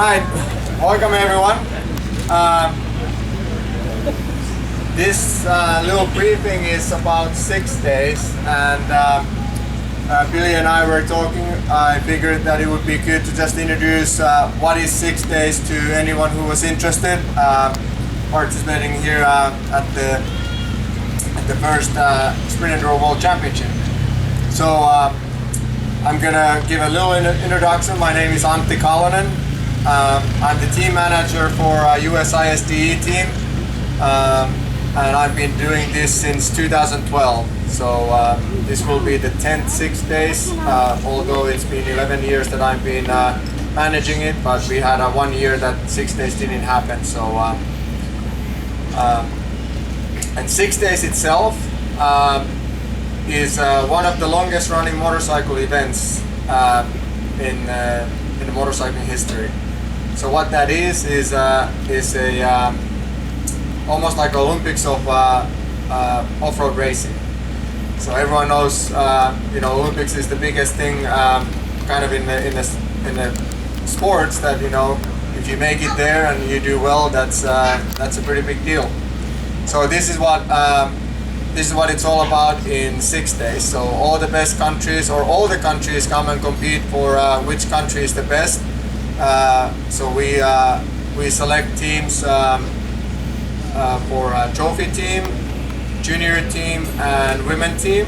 Alright, welcome everyone. This little briefing is about 6 days, and Billy and I were talking. I figured that it would be good to just introduce what is 6 days to anyone who was interested participating here at the first Sprint Enduro World Championship. So I'm gonna give a little introduction. My name is Antti Kallonen. I'm the team manager for US ISDE team, and I've been doing this since 2012. So this will be the 10th 6 days, although it's been 11 years that I've been managing it, but we had 1 year that 6 days didn't happen. So and 6 days itself is one of the longest running motorcycle events in the motorcycling history. So what that is a almost like Olympics of off-road racing. So everyone knows, Olympics is the biggest thing, kind of in the sports, that if you make it there and you do well, that's a pretty big deal. So this is what it's all about in 6 days. So all the best countries, or all the countries, come and compete for which country is the best. So we select teams for a trophy team, junior team, and women team,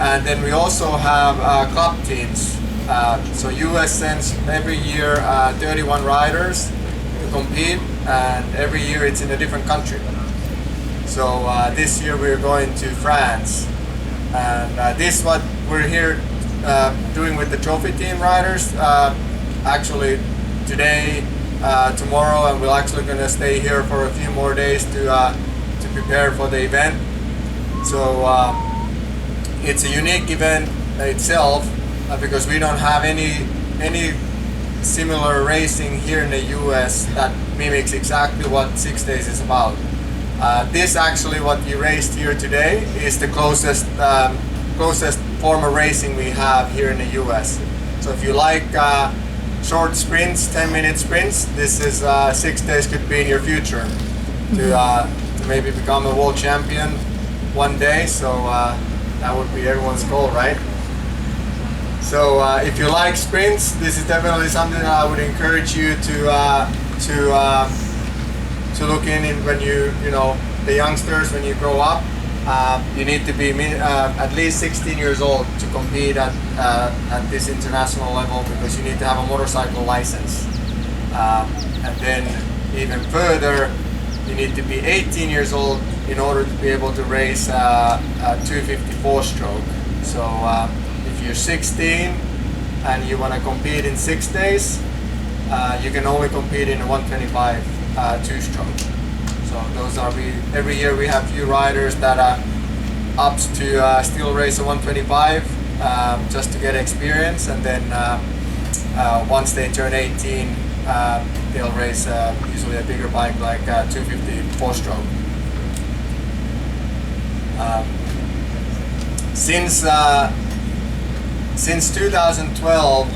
and then we also have club teams. So US sends every year 31 riders to compete, and every year it's in a different country. So this year we're going to France, and this is what we're here doing with the trophy team riders. Actually today, tomorrow, and we're actually going to stay here for a few more days to prepare for the event. So it's a unique event itself because we don't have any similar racing here in the US that mimics exactly what 6 days is about. This actually, what you raced here today, is the closest form of racing we have here in the US. So if you like short sprints, 10-minute sprints, this is 6 days could be in your future to maybe become a world champion one day. So that would be everyone's goal, right? So if you like sprints, this is definitely something that I would encourage you to look in when the youngsters, when you grow up. You need to be at least 16 years old to compete at this international level, because you need to have a motorcycle license. And then even further, you need to be 18 years old in order to be able to race a 254 stroke. So if you're 16 and you want to compete in 6 days, you can only compete in a 125 two-stroke. So those are every year we have few riders that ups to still race a 125 just to get experience, and then once they turn 18, they'll race usually a bigger bike like 250 4-stroke. Since 2012,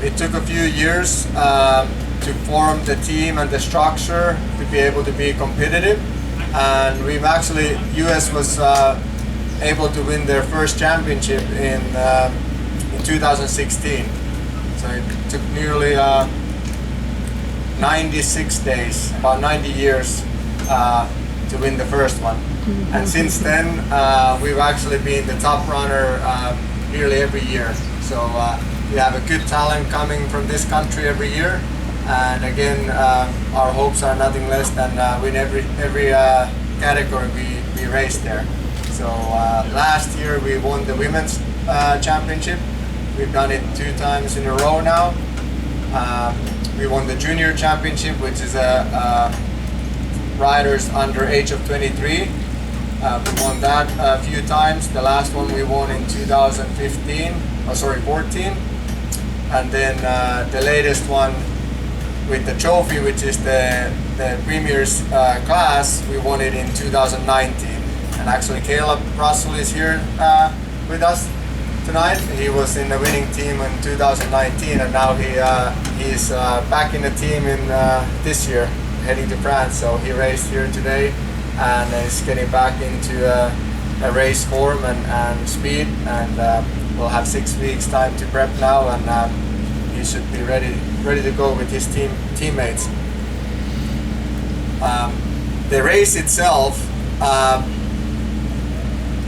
it took a few years to form the team and the structure to be able to be competitive, and we've actually, US was able to win their first championship in 2016. So it took nearly 96 days, about 90 years to win the first one. And since then we've actually been the top runner nearly every year. So we have a good talent coming from this country every year. And again, our hopes are nothing less than win every category we raced there. So last year we won the women's championship. We've done it 2 times in a row now. We won the junior championship, which is riders under age of 23. We won that a few times. The last one we won in 2014. And then the latest one with the trophy, which is the Premier's class, we won it in 2019. And actually Kailub Russell is here with us tonight. He was in the winning team in 2019, and now he's back in the team in this year, heading to France. So he raced here today and is getting back into a race form and speed, and we'll have 6 weeks time to prep now, and he should be ready to go with his teammates. The race itself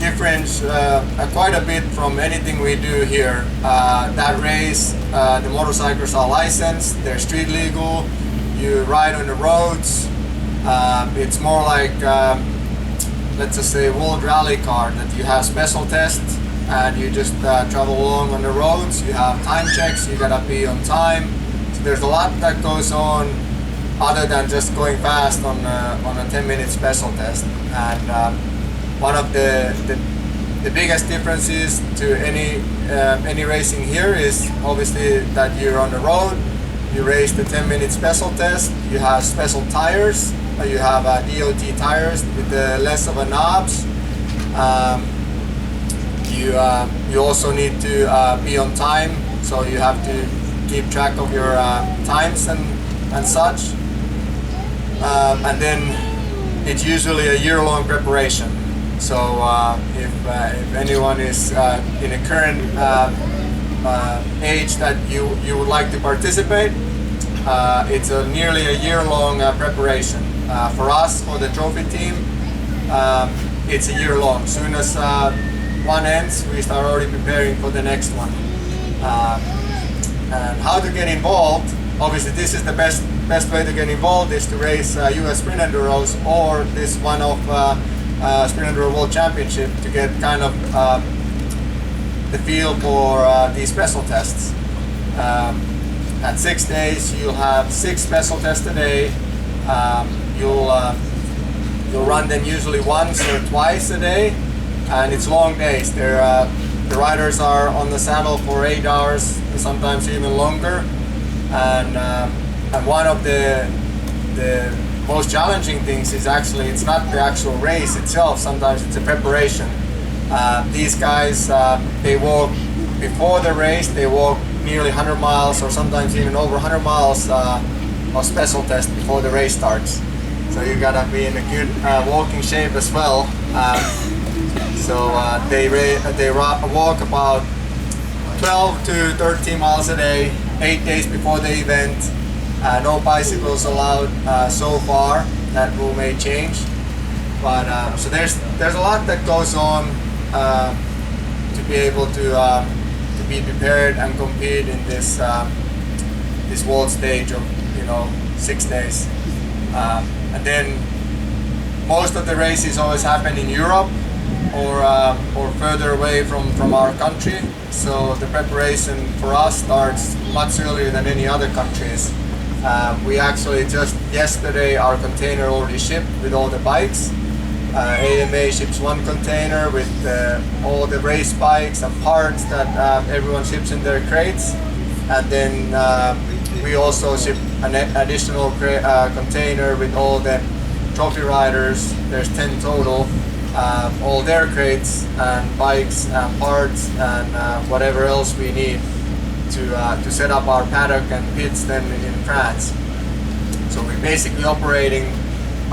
differs quite a bit from anything we do here. That race, the motorcycles are licensed, they're street legal, you ride on the roads. It's more like, let's just say, World Rally Car, that you have special tests and you just travel along on the roads. You have time checks, you gotta be on time. So there's a lot that goes on other than just going fast on a 10-minute special test. And one of the biggest differences to any racing here is obviously that you're on the road. You race the 10-minute special test. You have special tires. You have DOT tires with less of a knobs. You also need to be on time, so you have to keep track of your times and such. And then it's usually a year-long preparation. So if anyone is in a current age that you would like to participate, it's nearly a year-long preparation. For us, for the trophy team, it's a year-long. Soon as one ends, we start already preparing for the next one. And how to get involved? Obviously, this is the best way to get involved is to race US Sprint Enduros or this one-off Sprint Enduro World Championship to get kind of the feel for these special tests. At 6 days, you'll have 6 special tests a day. You'll run them usually once or twice a day, and it's long days. The riders are on the saddle for 8 hours, sometimes even longer. And one of the most challenging things is actually, it's not the actual race itself, sometimes it's a preparation. These guys, they walk before the race, they walk nearly 100 miles or sometimes even over 100 miles of special test before the race starts. So you gotta be in a good walking shape as well. So they walk about 12 to 13 miles a day, 8 days before the event. No bicycles allowed so far. That rule may change, but so there's a lot that goes on to be able to be prepared and compete in this this world stage of 6 days. And then most of the races always happen in Europe or further away from our country. So the preparation for us starts much earlier than any other countries. We actually just yesterday our container already shipped with all the bikes. AMA ships one container with all the race bikes and parts that everyone ships in their crates, and then we also ship an additional container with all the trophy riders. There's 10 total, all their crates and bikes and parts and whatever else we need to set up our paddock and pits then in France. So we're basically operating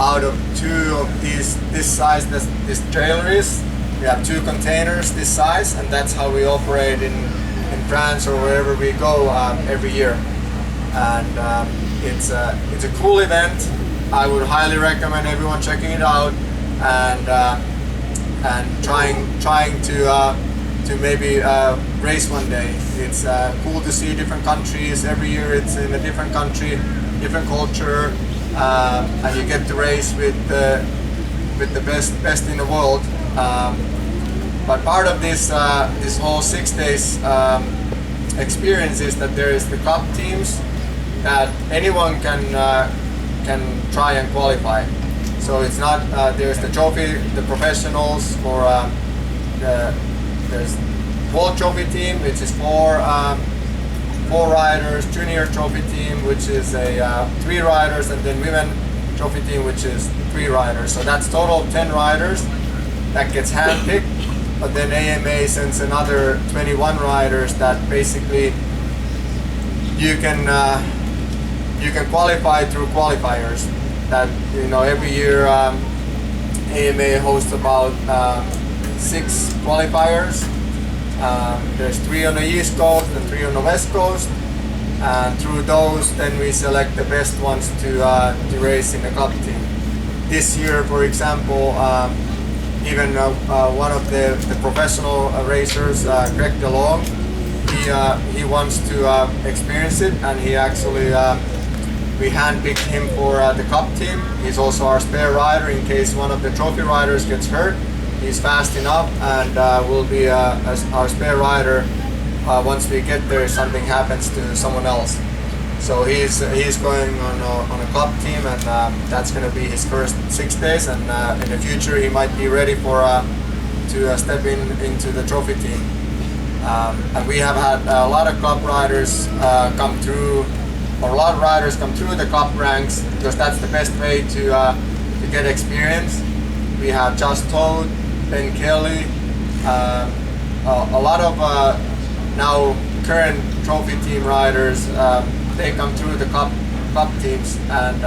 out of 2 of this size that this trailer is. We have 2 containers this size, and that's how we operate in France or wherever we go every year. And it's a cool event. I would highly recommend everyone checking it out and trying to maybe race one day. It's cool to see different countries. Every year it's in a different country, different culture, and you get to race with the best in the world. But part of this whole 6 days experience is that there is the cup teams that anyone can try and qualify. So it's not there's the trophy, the professionals for there's World Trophy team, which is 4 riders, Junior Trophy team, which is 3 riders, and then Women Trophy team, which is 3 riders. So that's total 10 riders that gets handpicked but then AMA sends another 21 riders that basically you can qualify through qualifiers. That every year AMA hosts about 6 qualifiers. There's 3 on the East Coast and 3 on the West Coast, and through those then we select the best ones to race in the cup team. This year, for example, even one of the professional racers, Greg DeLong, he wants to experience it, and he actually we handpicked him for the cup team. He's also our spare rider in case one of the trophy riders gets hurt. He's fast enough and will be our spare rider once we get there if something happens to someone else. So he's going on a club team, and that's going to be his first 6 days. And in the future, he might be ready for to step into the trophy team. And we have had a lot of club riders come through, or a lot of riders come through the club ranks, because that's the best way to get experience. We have Josh Toad, Ben Kelly, a lot of now current trophy team riders. They come through the cup teams, and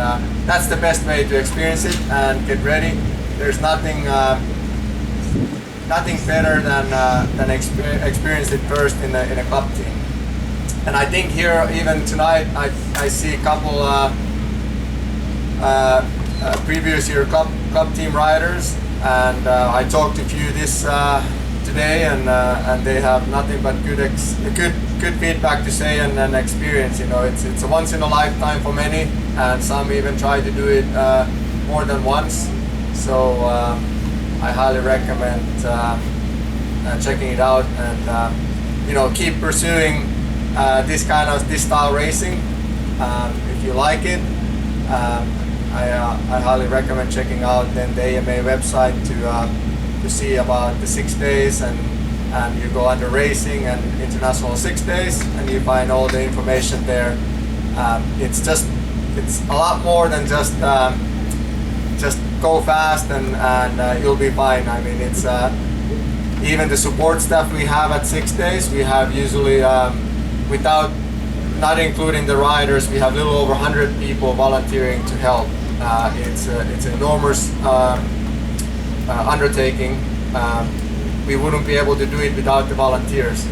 that's the best way to experience it and get ready. There's nothing better than experience it first in a cup team. And I think here even tonight I see a couple previous year cup team riders, and I talked to a few this today, and they have nothing but good feedback to say and experience. It's a once in a lifetime for many, and some even try to do it more than once. So I highly recommend checking it out, and keep pursuing this style racing. If you like it, I highly recommend checking out then the AMA website to see about the 6 days, and you go under racing and international 6 days, and you find all the information there. It's a lot more than just go fast and you'll be fine. I mean, it's even the support staff we have at 6 days. We have usually not including the riders, we have a little over 100 people volunteering to help. It's an enormous undertaking. We wouldn't be able to do it without the volunteers.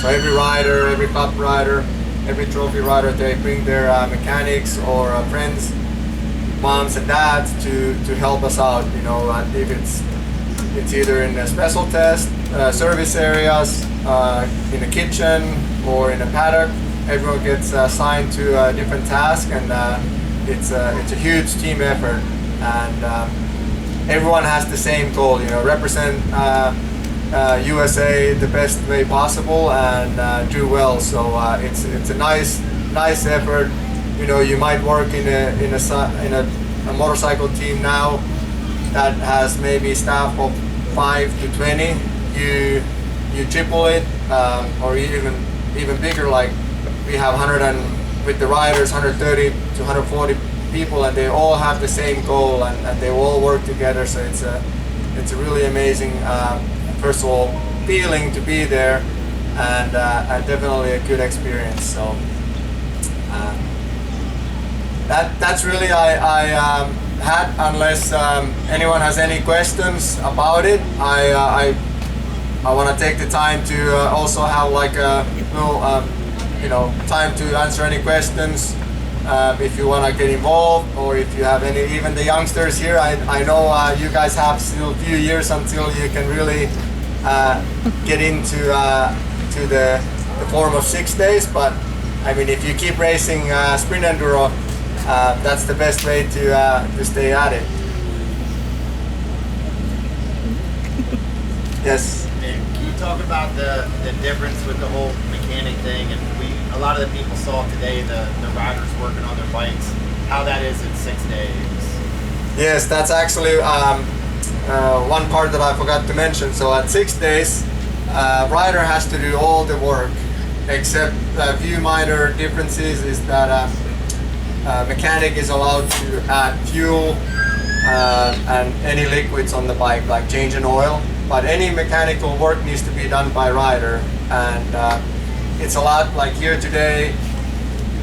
So every rider, every cup rider, every trophy rider, they bring their mechanics or friends, moms and dads to help us out. If it's either in a special test, service areas, in a kitchen, or in a paddock. Everyone gets assigned to a different task, and it's a huge team effort, and everyone has the same goal, represent USA the best way possible and do well. So it's a nice effort. You might work in a motorcycle team now that has maybe staff of 5 to 20. You triple it, or even bigger. Like we have with the riders 130 to 140 people, and they all have the same goal, and they all work together. So it's a really amazing, first of all, feeling to be there, and definitely a good experience. So that's really I had. Unless anyone has any questions about it, I want to take the time to also have like a little time to answer any questions. If you want to get involved, or if you have any, even the youngsters here, I know you guys have still a few years until you can really get into to the form of 6 days. But I mean, if you keep racing Sprint Enduro, that's the best way to stay at it. Yes. And can you talk about the difference with the whole mechanic thing? And a lot of the people saw today the riders working on their bikes, how that is in 6 days. Yes, that's actually one part that I forgot to mention. So at 6 days, rider has to do all the work, except a few minor differences is that mechanic is allowed to add fuel, and any liquids on the bike, like changing oil. But any mechanical work needs to be done by rider, and it's a lot. Like here today,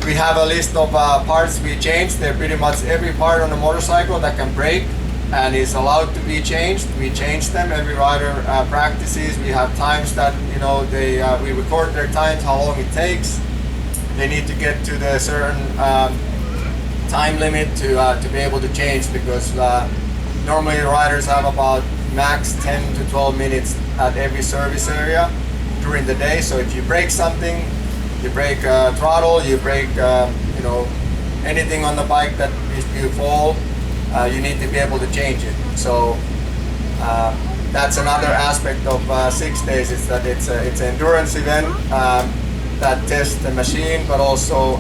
we have a list of parts we changed. They're pretty much every part on a motorcycle that can break and is allowed to be changed. We change them. Every rider practices. We have times that we record their times, how long it takes. They need to get to the certain time limit to be able to change, because normally riders have about max 10 to 12 minutes at every service area during the day. So if you break something, you break throttle, you break anything on the bike that if you fall, you need to be able to change it. So that's another aspect of 6 days, is that it's an endurance event that tests the machine, but also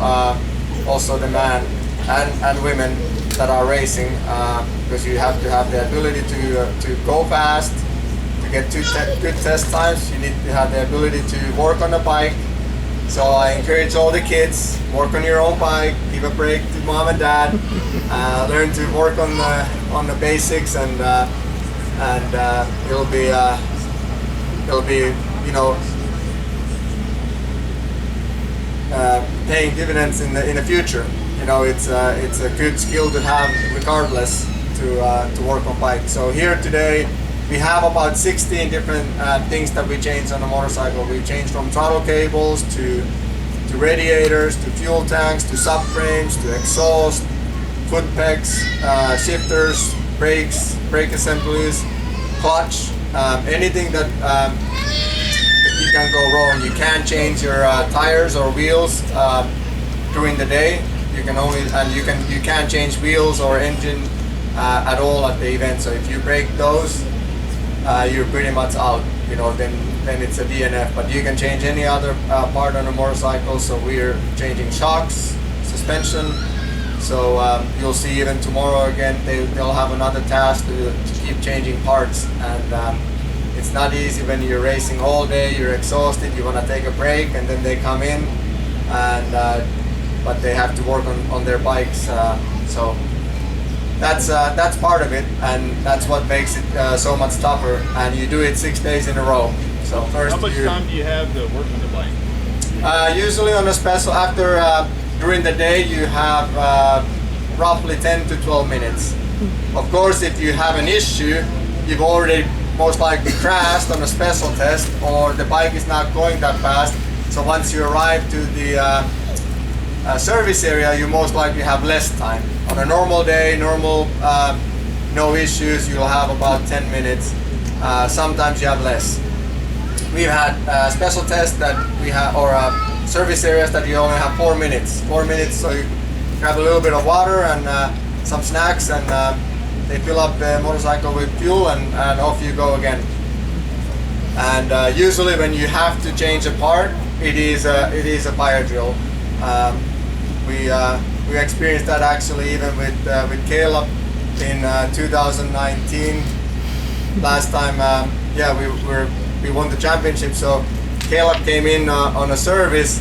the man and women that are racing, because you have to have the ability to go fast, to get good test times. You need to have the ability to work on the bike. So I encourage all the kids, work on your own bike, give a break to mom and dad, learn to work on the basics, and it'll be paying dividends in the future. It's a good skill to have regardless to work on bike. So here today we have about 16 different things that we change on a motorcycle. We change from throttle cables to radiators, to fuel tanks, to subframes, to exhaust, foot pegs, shifters, brakes, brake assemblies, clutch, anything that you can go wrong. You can't change your tires or wheels during the day. You can't change wheels or engine at all at the event. So if you break those, you're pretty much out. Then it's a DNF. But you can change any other part on a motorcycle. So we're changing shocks, suspension. So you'll see even tomorrow again they'll have another task to keep changing parts, and it's not easy when you're racing all day. You're exhausted. You want to take a break, and then they come in and. But they have to work on their bikes, so that's part of it, and that's what makes it so much tougher. And you do it 6 days in a row. So first, how much time do you have to work on the bike? Usually on a special, during the day you have roughly 10 to 12 minutes. Of course, if you have an issue, you've already most likely crashed on a special test, or the bike is not going that fast. So once you arrive to the service area, you most likely have less time. On a normal day, no issues, you'll have about 10 minutes. Sometimes you have less. We've had special tests that we have, or service areas that you only have 4 minutes. 4 minutes, so you grab a little bit of water and some snacks, and they fill up the motorcycle with fuel, and off you go again. And usually when you have to change a part, it is a fire drill. We experienced that actually even with Kailub in 2019. Last time, we won the championship. So Kailub came in on a service,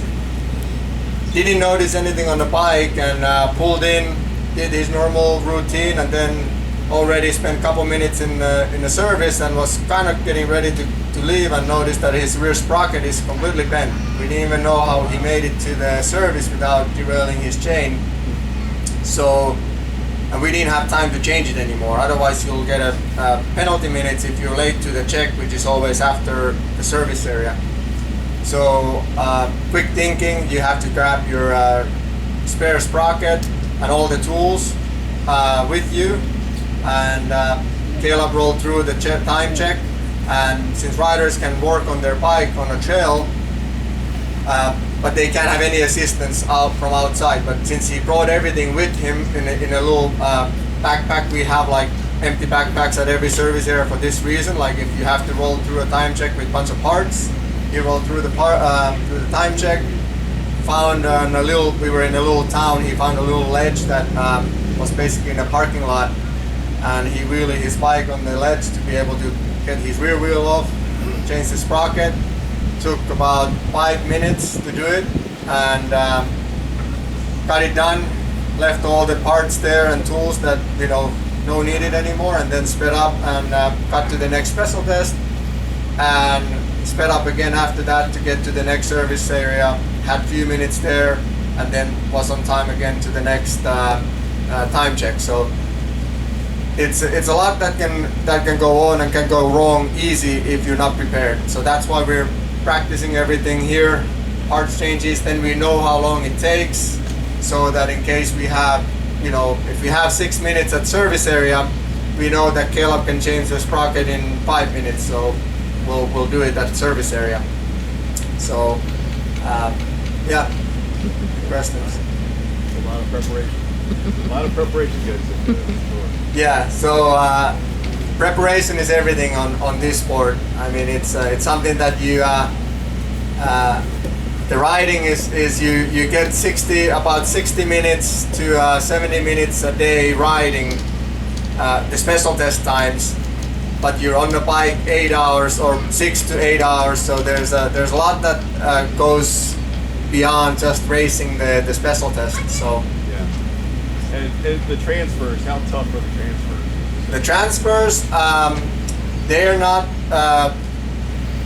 didn't notice anything on the bike, and pulled in, did his normal routine, and then already spent a couple minutes in the service, and was kind of getting ready to leave, and noticed that his rear sprocket is completely bent. We didn't even know how he made it to the service without derailing his chain. So, and we didn't have time to change it anymore. Otherwise, you'll get a penalty minutes if you're late to the check, which is always after the service area. So, quick thinking, you have to grab your spare sprocket and all the tools with you. And Kailub rolled through the time check, and since riders can work on their bike on a trail, but they can't have any assistance from outside. But since he brought everything with him in a little backpack, we have like empty backpacks at every service area for this reason. Like if you have to roll through a time check with a bunch of parts, he rolled through the time check. Found we were in a little town. He found a little ledge that was basically in a parking lot, and he wheeled his bike on the ledge to be able to get his rear wheel off, change the sprocket. Took about 5 minutes to do it, and got it done. Left all the parts there and tools that no needed anymore, and then sped up and got to the next special test, and sped up again after that to get to the next service area, had a few minutes there, and then was on time again to the next time check. So it's a lot that can go on and can go wrong easy if you're not prepared. So that's why we're practicing everything here, parts changes, then we know how long it takes, so that in case we have, you know, if we have 6 minutes at service area, we know that Kailub can change the sprocket in 5 minutes, so we'll do it at service area. So yeah, questions? A lot of preparation. A lot of preparation goes into it. Yeah, so preparation is everything on this sport. I mean, it's something that you the riding is you get about 60 minutes to 70 minutes a day riding the special test times, but you're on the bike 8 hours or 6 to 8 hours. So there's a lot that goes beyond just racing the special test. So yeah, and the transfers, how tough are the transfers? The transfers, they're not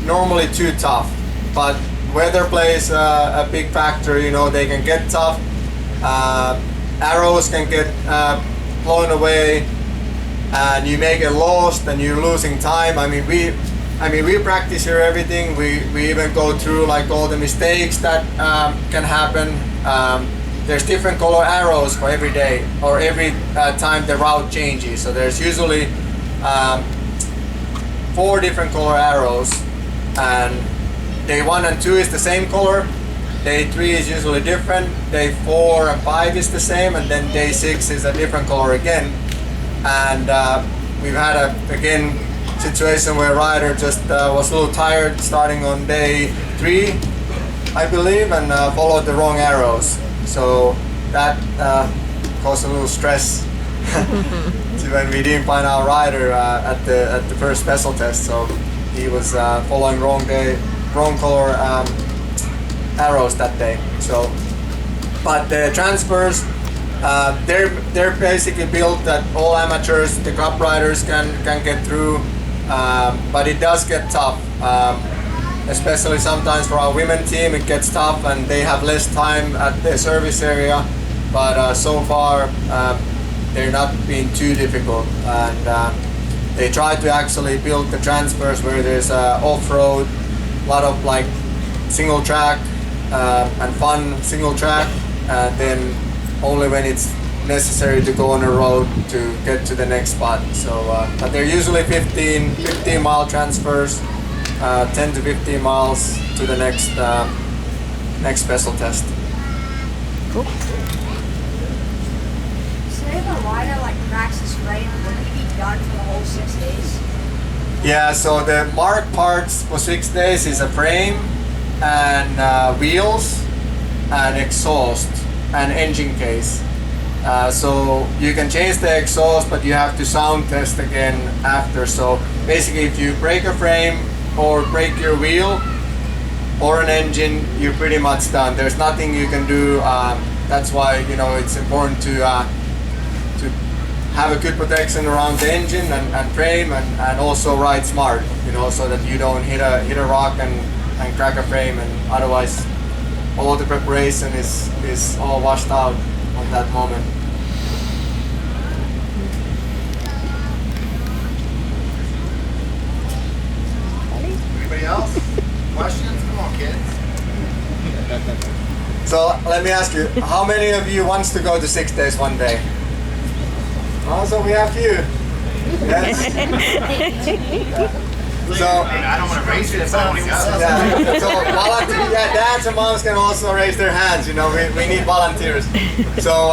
normally too tough, but weather plays a big factor. You know, they can get tough. Arrows can get blown away, and you may get lost, and you're losing time. I mean, we practice here everything. We even go through like all the mistakes that can happen. There's different color arrows for every day or every time the route changes. So there's usually 4 different color arrows, and day 1 and 2 is the same color. Day 3 is usually different. Day 4 and 5 is the same, and then day 6 is a different color again. And we've had a situation where a rider just was a little tired starting on day 3, I believe, and followed the wrong arrows. So that caused a little stress to when we didn't find our rider at the first special test. So he was following wrong color arrows that day. So, but the transfers, they're basically built that all amateurs, the cup riders can get through, but it does get tough. Especially sometimes for our women team, it gets tough and they have less time at the service area. But so far, they're not being too difficult. And they try to actually build the transfers where there's off-road, a lot of like single track and fun single track. Then only when it's necessary to go on a road to get to the next spot. So, but they're usually 15 mile transfers. 10 to 15 miles to the next special test. Cool. So if a rider like cracks his frame, will he be done for the whole 6 days? Yeah, so the marked parts for 6 days is a frame and wheels and exhaust and engine case. So you can change the exhaust, but you have to sound test again after. So basically, if you break a frame or break your wheel or an engine, you're pretty much done. There's nothing you can do. That's why, you know, it's important to have a good protection around the engine and frame, and also ride smart, you know, so that you don't hit a rock and crack a frame, and otherwise all the preparation is all washed out on that moment. Anybody else? Questions? Come on, kids. So let me ask you, how many of you wants to go to 6 days one day? Also, we have few. Yes. So I don't want to race it if I want to go. yeah, so dads and moms can also raise their hands. You know, we need volunteers. So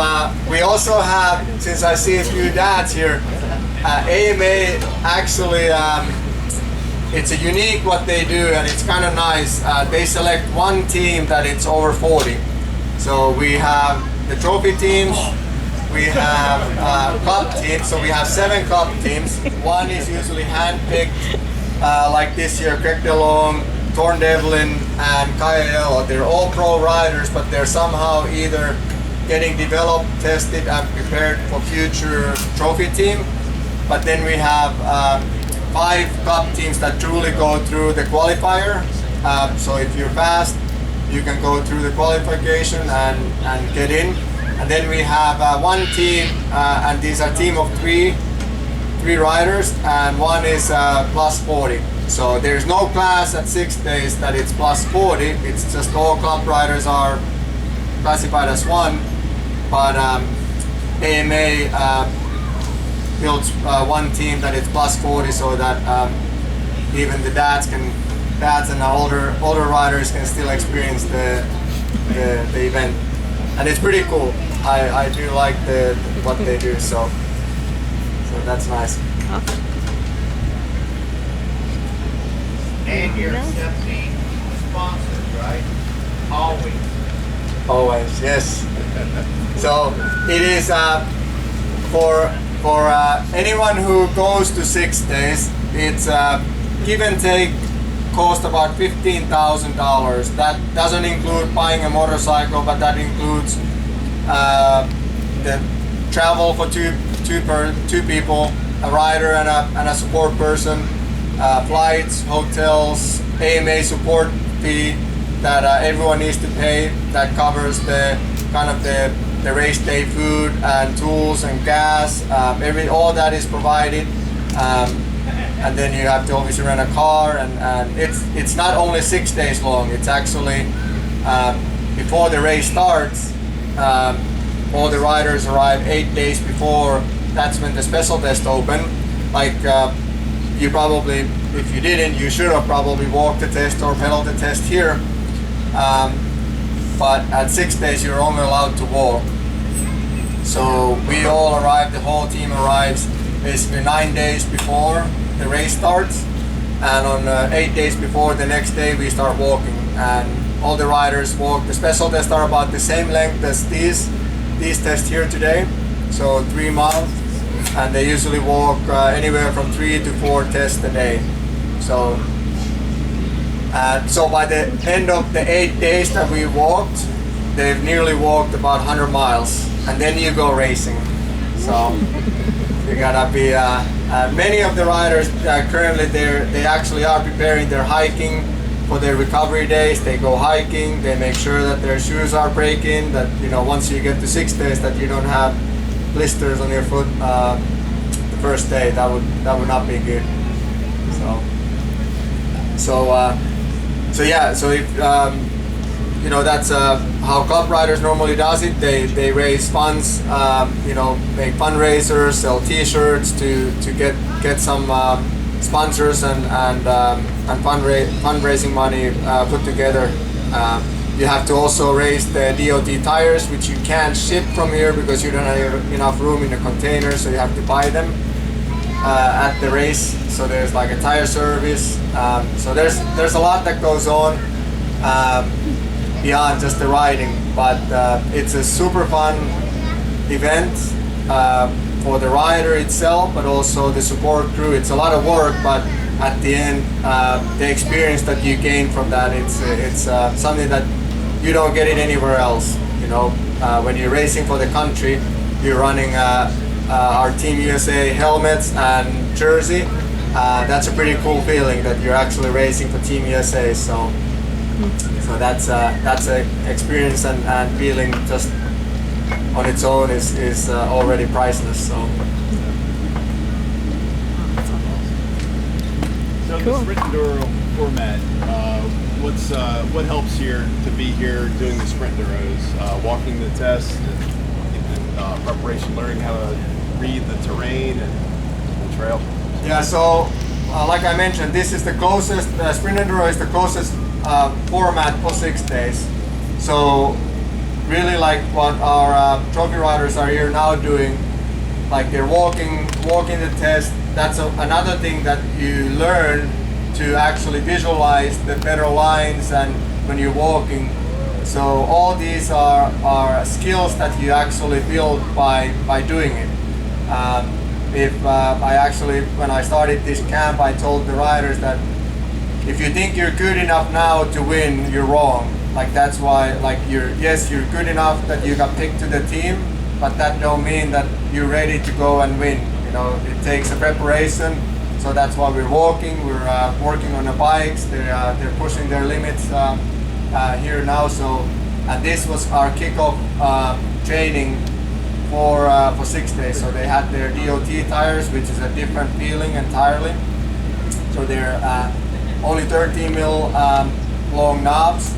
we also have, since I see a few dads here, AMA actually. It's a unique what they do, and it's kind of nice. They select one team that it's over 40. So we have the trophy teams, we have cup teams, so we have 7 cup teams. One is usually hand-picked, like this year, Greg DeLong, Torn Devlin, and Kyle. They're all pro riders, but they're somehow either getting developed, tested, and prepared for future trophy team. But then we have 5 cup teams that truly go through the qualifier. So if you're fast, you can go through the qualification and get in. And then we have one team, and these are team of three riders, and one is plus 40. So there's no class at 6 days that it's plus 40. It's just all club riders are classified as one. But AMA builds one team that is plus 40, so that even the dads and the older riders can still experience the event, and it's pretty cool. I do like what they do, so that's nice. And you're accepting sponsors, right? Always, yes. So it is for anyone who goes to 6 days. It's give and take cost about $15,000. That doesn't include buying a motorcycle, but that includes the travel for two people, a rider and a support person, flights, hotels, AMA support fee that everyone needs to pay. That covers the kind of the race day food and tools and gas. All that is provided. And then you have to obviously rent a car, and it's not only 6 days long. It's actually before the race starts. All the riders arrive 8 days before. That's when the special test open. Like you probably, if you didn't, you should have probably walked the test or pedaled the test here. But at 6 days you're only allowed to walk. So we all arrive. The whole team arrives basically 9 days before the race starts, and on 8 days before the next day we start walking, and all the riders walk. The special tests are about the same length as these tests here today, so 3 miles, and they usually walk anywhere from 3 to 4 tests a day. So by the end of the 8 days that we walked, they've nearly walked about 100 miles, and then you go racing. So you gotta be many of the riders currently they actually are preparing their hiking for their recovery days. They go hiking, they make sure that their shoes are breaking, that once you get to 6 days that you don't have blisters on your foot the first day. That would not be good. So if that's how club riders normally does it. They raise funds, make fundraisers, sell T-shirts to get some sponsors and fundraising money put together. You have to also raise the DOT tires, which you can't ship from here because you don't have enough room in the container, so you have to buy them at the race. So there's like a tire service. So there's a lot that goes on beyond just the riding, but it's a super fun event for the rider itself, but also the support crew. It's a lot of work, but at the end, the experience that you gain from that, it's something that you don't get it anywhere else. When you're racing for the country, you're running our Team USA helmets and jersey. That's a pretty cool feeling that you're actually racing for Team USA. So that's a experience and feeling just on its own is already priceless. So the Sprint Enduro format, what helps here to be here doing the Sprint Enduros, walking the test, and preparation, learning how to read the terrain and the trail? Yeah, so like I mentioned, this is the closest, Sprint Enduro is the closest format for 6 days. So really like what our trophy riders are here now doing, like they're walking the test. That's another thing that you learn to actually visualize the better lines and when you're walking. So all these are skills that you actually build by doing it. When I started this camp, I told the riders that if you think you're good enough now to win, you're wrong. Like that's why, like you're good enough that you got picked to the team, but that don't mean that you're ready to go and win. You know, it takes a preparation. So that's why we're walking. We're working on the bikes. They're pushing their limits here now. So, and this was our kickoff training for 6 days. So they had their DOT tires, which is a different feeling entirely. So they're only 13 mil long knobs.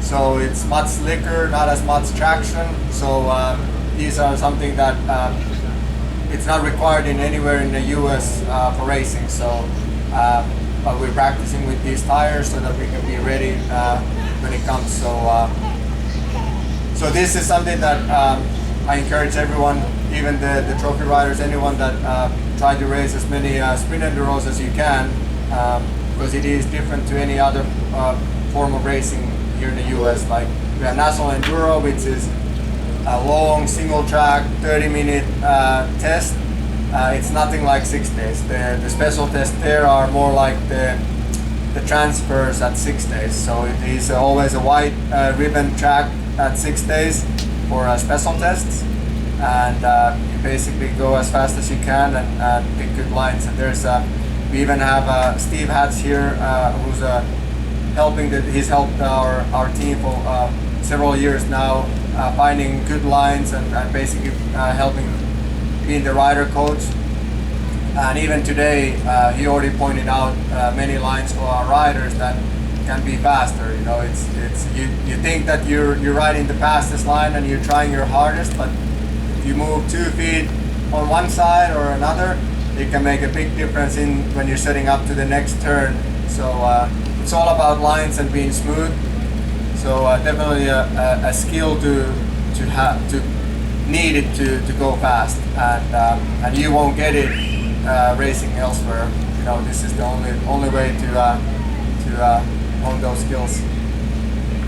So it's much slicker, not as much traction. So these are something that it's not required in anywhere in the US for racing. So but we're practicing with these tires so that we can be ready when it comes. So this is something that I encourage everyone, even the trophy riders, anyone that try to race as many sprint enduros as you can, because it is different to any other form of racing here in the US. Like we have National Enduro, which is a long single track 30-minute test. It's nothing like 6 days. The special tests there are more like the transfers at 6 days. So it is always a white ribbon track at 6 days for special tests, and you basically go as fast as you can and pick good lines. And there's we even have Steve Hatz here, who's he's helped our team for several years now, finding good lines and basically helping being the rider coach. And even today, he already pointed out many lines for our riders that can be faster. You know, it's you think that you're riding the fastest line and you're trying your hardest, but if you move 2 feet on one side or another, it can make a big difference in when you're setting up to the next turn. So it's all about lines and being smooth. So definitely a skill to need it to go fast, and you won't get it racing elsewhere. You know, this is the only way to own those skills.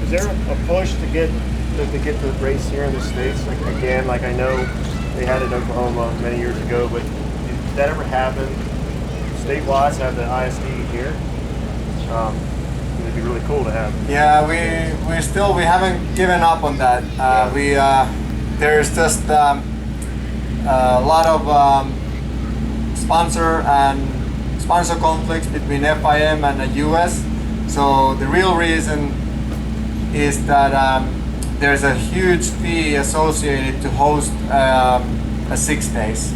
Is there a push to get the race here in the States? Like again, like I know they had it in Oklahoma many years ago, but did that ever happen state-wise? Have the ISDE here? It'd be really cool to have. Yeah, we haven't given up on that. There's just a lot of sponsor conflicts between FIM and the US. So the real reason is that there's a huge fee associated to host a 6 days.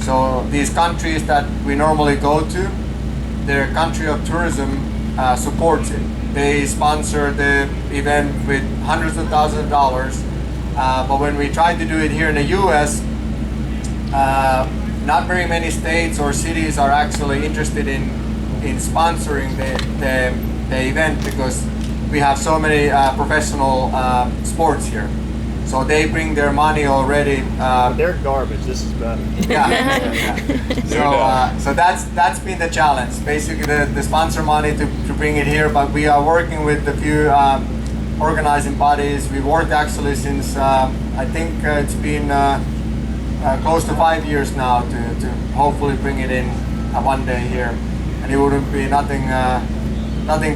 So these countries that we normally go to, their country of tourism supports it. They sponsor the event with hundreds of thousands of dollars. But when we try to do it here in the US, not very many states or cities are actually interested in sponsoring the event, because we have so many professional sports here. So they bring their money already. They're garbage. This is better. Yeah. So that's been the challenge. Basically, the sponsor money to bring it here. But we are working with a few organizing bodies. We worked actually since I think it's been close to 5 years now to hopefully bring it in one day here. And it wouldn't be nothing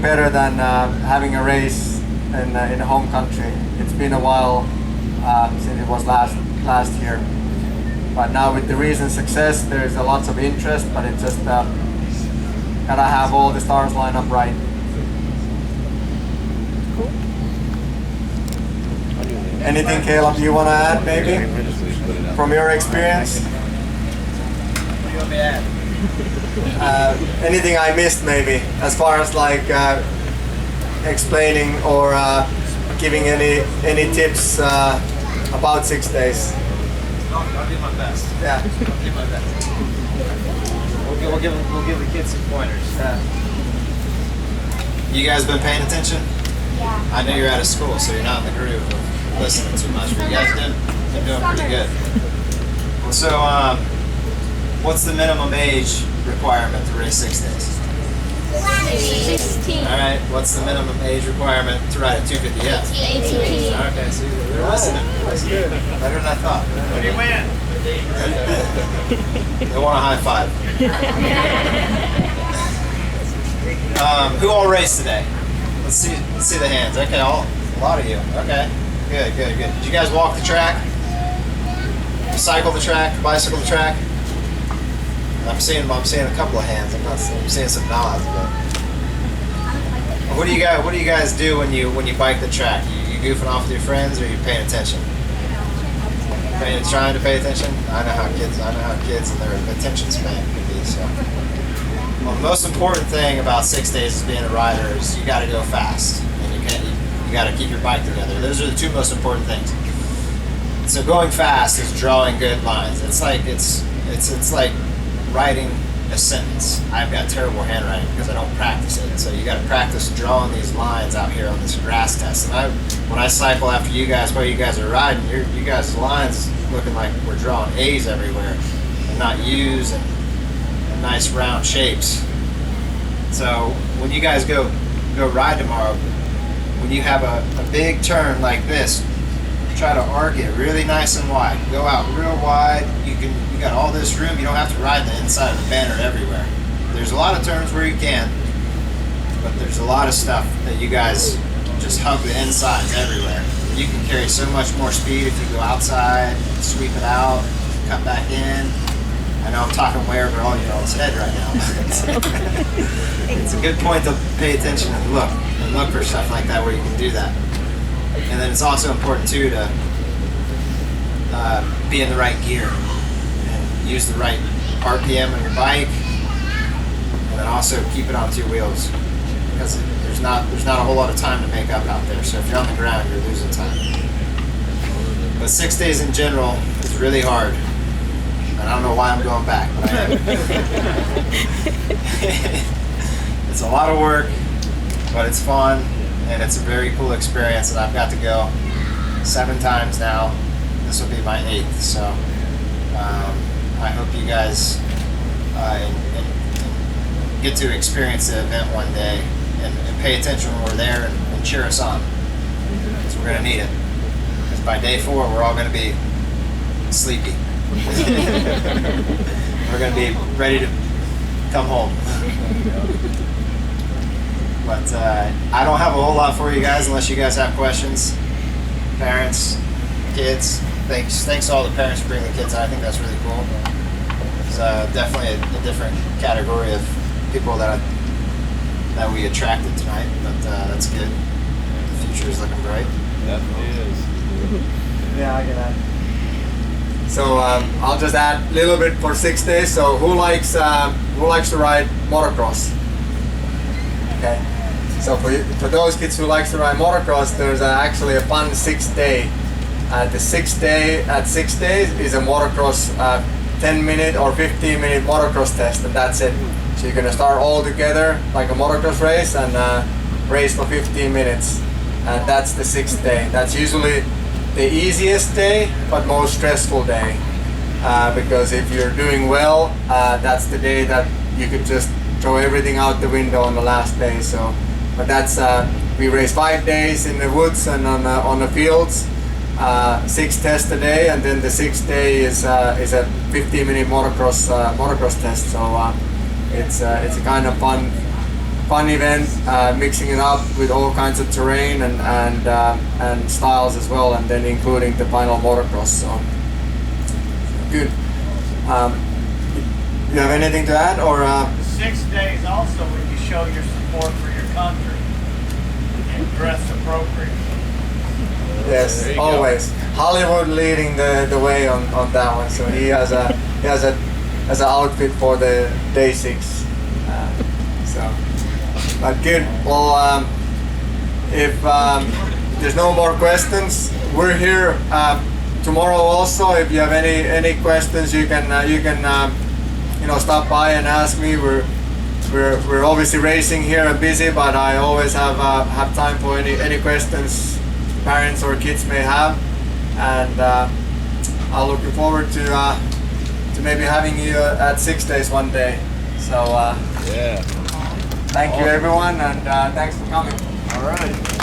better than having a race in a home country. It's been a while since it was last year, but now with the recent success, there's lots of interest. But it's just gotta have all the stars line up right. Cool. Anything, Caleb, you want to add, maybe, from your experience? What do you want me to add? Anything I missed, maybe, as far as like explaining or giving any tips about 6 days? I'll do my best. Yeah. I'll do my best. We'll give the kids some pointers. You guys been paying attention? Yeah. I know you're out of school, so you're not in the groove of listening too much, but you guys been doing pretty good. So, what's the minimum age requirement to race 6 days? 16. All right. What's the minimum age requirement to ride a 250F? 18. Okay, so they're listening. Better than I thought. What do you win? They want a high five. Who all raced today? Let's see the hands. Okay, all A lot of you. Okay. Good, good, good. Did you guys walk the track? Cycle the track? Bicycle the track? I'm seeing a couple of hands. I'm seeing some nods, but what do you guys do when you bike the track? You goofing off with your friends, or you paying attention? Trying to pay attention. I know how kids and their attention span can be. So, well, the most important thing about 6 days as being a rider is you got to go fast, and you got to keep your bike together. Those are the two most important things. So going fast is drawing good lines. It's like writing a sentence. I've got terrible handwriting because I don't practice it. So you got to practice drawing these lines out here on this grass test. And when I cycle after you guys, while you guys are riding, you guys' lines looking like we're drawing A's everywhere, and not U's and nice round shapes. So when you guys go ride tomorrow, when you have a big turn like this, try to arc it really nice and wide. Go out real wide. You got all this room. You don't have to ride the inside of the banner everywhere. There's a lot of turns where you can, but there's a lot of stuff that you guys just hug the insides everywhere. You can carry so much more speed if you go outside, sweep it out, cut back in. I know I'm talking way over all y'all's head right now. It's a good point to pay attention and look for stuff like that where you can do that. And then it's also important too to be in the right gear and use the right RPM on your bike, and then also keep it on two wheels, because there's not a whole lot of time to make up out there. So if you're on the ground, you're losing time. But 6 days in general is really hard, and I don't know why I'm going back, but I am. It's a lot of work, but it's fun. And it's a very cool experience, and I've got to go 7 times now. This will be my 8th, so I hope you guys get to experience the event one day and pay attention when we're there and cheer us on, because we're going to need it. Because by day 4, we're all going to be sleepy. We're going to be ready to come home. But I don't have a whole lot for you guys unless you guys have questions. Parents, kids, thanks to all the parents for bringing the kids out. I think that's really cool. It's definitely a different category of people that we attracted tonight, but that's good. The future is looking bright. Definitely is. Yeah, I can add. So I'll just add a little bit for 6 days. So who likes to ride motocross? Okay. So for those kids who likes to ride motocross, there's actually a fun 6th day. The 6th day at 6 days is a motocross 10-minute or 15-minute motocross test, and that's it. So you're gonna start all together like a motocross race and race for 15 minutes, and that's the 6th day. That's usually the easiest day, but most stressful day, because if you're doing well, that's the day that you could just throw everything out the window on the last day. So, but that's we race 5 days in the woods and on the fields, 6 tests a day, and then the 6th day is a 15-minute motocross test. So it's a kind of fun event, mixing it up with all kinds of terrain and styles as well, and then including the final motocross. So good. You have anything to add, or? 6 days also when you show your support for your country and dress appropriately. Yes, always. Hollywood leading the way on that one. So he has an outfit for the day 6. But good. Well, if there's no more questions, we're here tomorrow also. If you have any questions, you can stop by and ask me. We're obviously racing here and busy, but I always have time for any questions parents or kids may have, and I'm looking forward to maybe having you at 6 days one day. So yeah. Thank you everyone, and thanks for coming. All right.